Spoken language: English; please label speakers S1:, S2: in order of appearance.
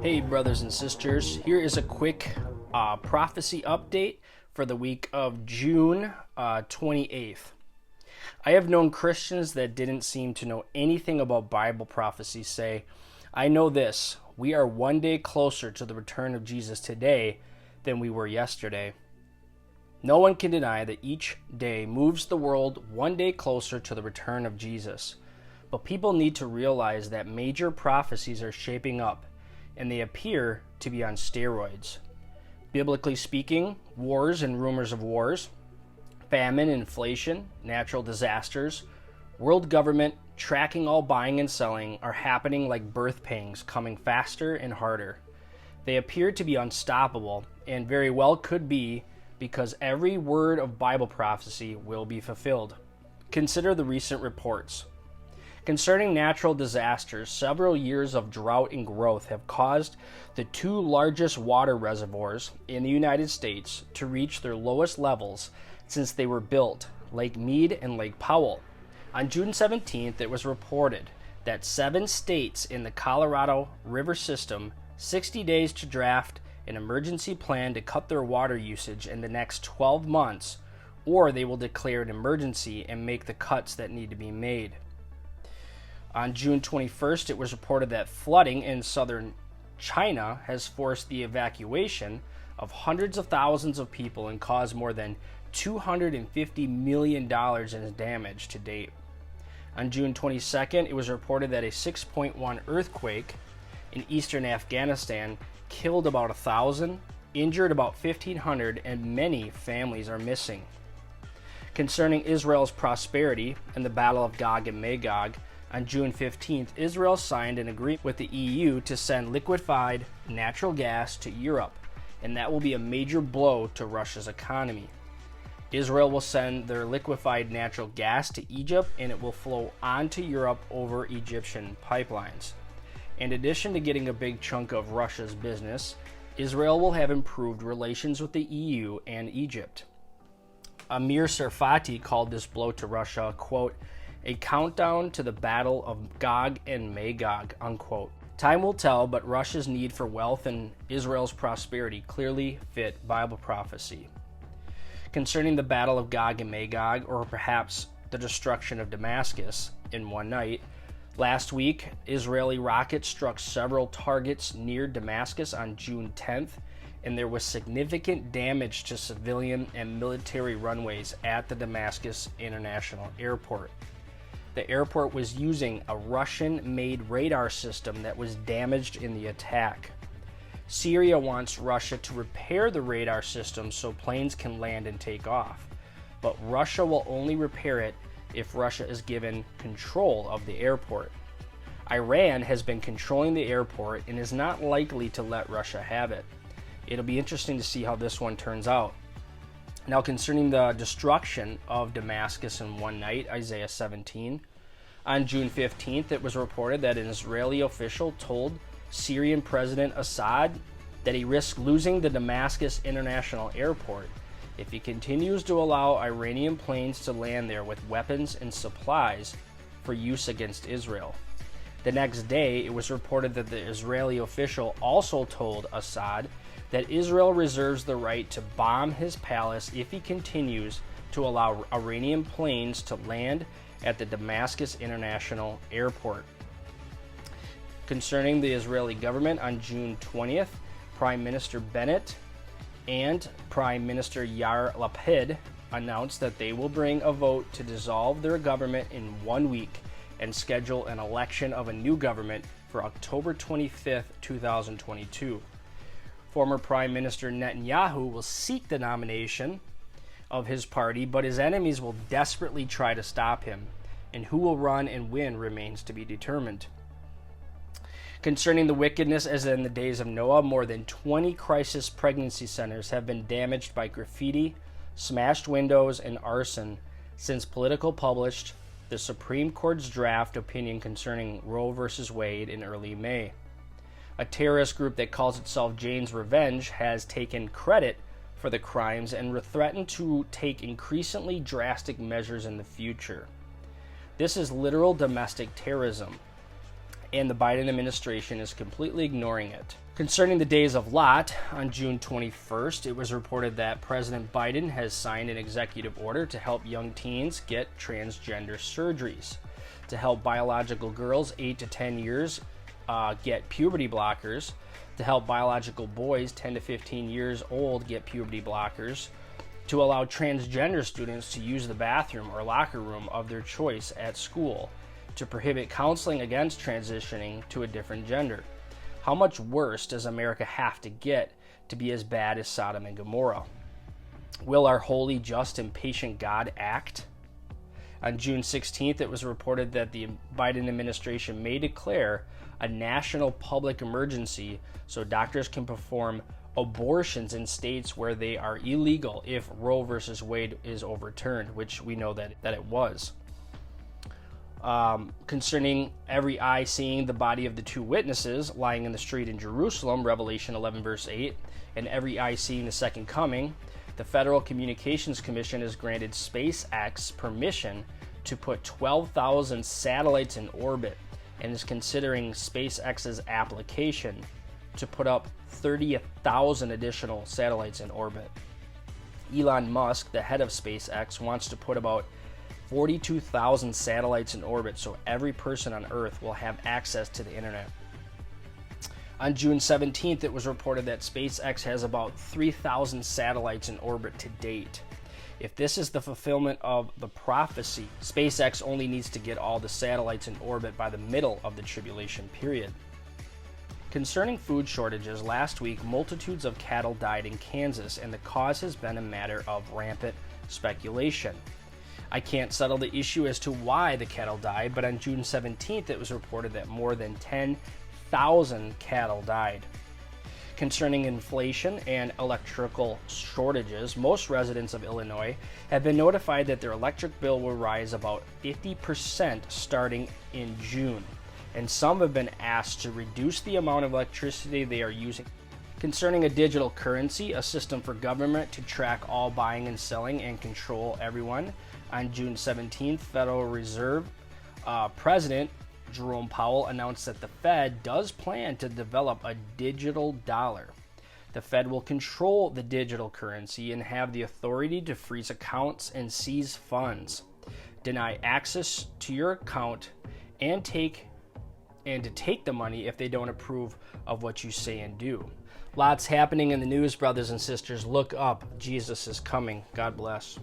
S1: Hey brothers and sisters, here is a quick prophecy update for the week of June 28th. I have known Christians that didn't seem to know anything about Bible prophecy say, I know this, we are one day closer to the return of Jesus today than we were yesterday. No one can deny that each day moves the world one day closer to the return of Jesus. But people need to realize that major prophecies are shaping up, and they appear to be on steroids. Biblically speaking, wars and rumors of wars, famine, inflation, natural disasters, world government tracking all buying and selling are happening like birth pangs, coming faster and harder. They appear to be unstoppable, and very well could be, because every word of Bible prophecy will be fulfilled. Consider the recent reports. Concerning natural disasters, several years of drought and growth have caused the two largest water reservoirs in the United States to reach their lowest levels since they were built, Lake Mead and Lake Powell. On June 17th, it was reported that 7 states in the Colorado River system 60 days to draft an emergency plan to cut their water usage in the next 12 months, or they will declare an emergency and make the cuts that need to be made. On June 21st, it was reported that flooding in southern China has forced the evacuation of hundreds of thousands of people and caused more than $250 million in damage to date. On June 22nd, it was reported that a 6.1 earthquake in eastern Afghanistan killed about 1,000, injured about 1,500, and many families are missing. Concerning Israel's prosperity and the Battle of Gog and Magog, on June 15th, Israel signed an agreement with the EU to send liquefied natural gas to Europe, and that will be a major blow to Russia's economy. Israel will send their liquefied natural gas to Egypt, and it will flow onto Europe over Egyptian pipelines. In addition to getting a big chunk of Russia's business, Israel will have improved relations with the EU and Egypt. Amir Sarfati called this blow to Russia, quote, a countdown to the battle of Gog and Magog, unquote. Time will tell, but Russia's need for wealth and Israel's prosperity clearly fit Bible prophecy. Concerning the battle of Gog and Magog, or perhaps the destruction of Damascus in one night, last week, Israeli rockets struck several targets near Damascus on June 10th, and there was significant damage to civilian and military runways at the Damascus International Airport. The airport was using a Russian-made radar system that was damaged in the attack. Syria wants Russia to repair the radar system so planes can land and take off, but Russia will only repair it if Russia is given control of the airport. Iran has been controlling the airport and is not likely to let Russia have it. It'll be interesting to see how this one turns out. Now, concerning the destruction of Damascus in one night, Isaiah 17. On June 15th, it was reported that an Israeli official told Syrian President Assad that he risked losing the Damascus International Airport if he continues to allow Iranian planes to land there with weapons and supplies for use against Israel. The next day, it was reported that the Israeli official also told Assad that Israel reserves the right to bomb his palace if he continues to allow Iranian planes to land at the Damascus International Airport. Concerning the Israeli government, on June 20th, Prime Minister Bennett and Prime Minister Yair Lapid announced that they will bring a vote to dissolve their government in 1 week and schedule an election of a new government for October 25th, 2022. Former Prime Minister Netanyahu will seek the nomination of his party, but his enemies will desperately try to stop him, and who will run and win remains to be determined. Concerning the wickedness as in the days of Noah, more than 20 crisis pregnancy centers have been damaged by graffiti, smashed windows, and arson since Politico published the Supreme Court's draft opinion concerning Roe v. Wade in early May. A terrorist group that calls itself Jane's Revenge has taken credit for the crimes and threatened to take increasingly drastic measures in the future. This is literal domestic terrorism. and the Biden administration is completely ignoring it. Concerning the days of Lot, on June 21st, it was reported that President Biden has signed an executive order to help young teens get transgender surgeries, to help biological girls 8 to 10 years get puberty blockers, to help biological boys 10 to 15 years old get puberty blockers, to allow transgender students to use the bathroom or locker room of their choice at school, to prohibit counseling against transitioning to a different gender. How much worse does America have to get to be as bad as Sodom and Gomorrah? Will our holy, just, and patient God act? On June 16th, it was reported that the Biden administration may declare a national public emergency so doctors can perform abortions in states where they are illegal if Roe versus Wade is overturned, which we know that it was. Concerning every eye seeing the body of the two witnesses lying in the street in Jerusalem, Revelation 11 verse 8, and every eye seeing the second coming, the Federal Communications Commission has granted SpaceX permission to put 12,000 satellites in orbit and is considering SpaceX's application to put up 30,000 additional satellites in orbit. Elon Musk, the head of SpaceX, wants to put about 42,000 satellites in orbit so every person on Earth will have access to the internet. On June 17th, it was reported that SpaceX has about 3,000 satellites in orbit to date. If this is the fulfillment of the prophecy, SpaceX only needs to get all the satellites in orbit by the middle of the tribulation period. Concerning food shortages, last week multitudes of cattle died in Kansas, and the cause has been a matter of rampant speculation. I can't settle the issue as to why the cattle died, but on June 17th it was reported that more than 10,000 cattle died. Concerning inflation and electrical shortages, most residents of Illinois have been notified that their electric bill will rise about 50% starting in June, and some have been asked to reduce the amount of electricity they are using. Concerning a digital currency, a system for government to track all buying and selling and control everyone, on June 17th, Federal Reserve President Jerome Powell announced that the Fed does plan to develop a digital dollar. The Fed will control the digital currency and have the authority to freeze accounts and seize funds, deny access to your account, and to take the money if they don't approve of what you say and do. Lots happening in the news, brothers and sisters. Look up. Jesus is coming. God bless.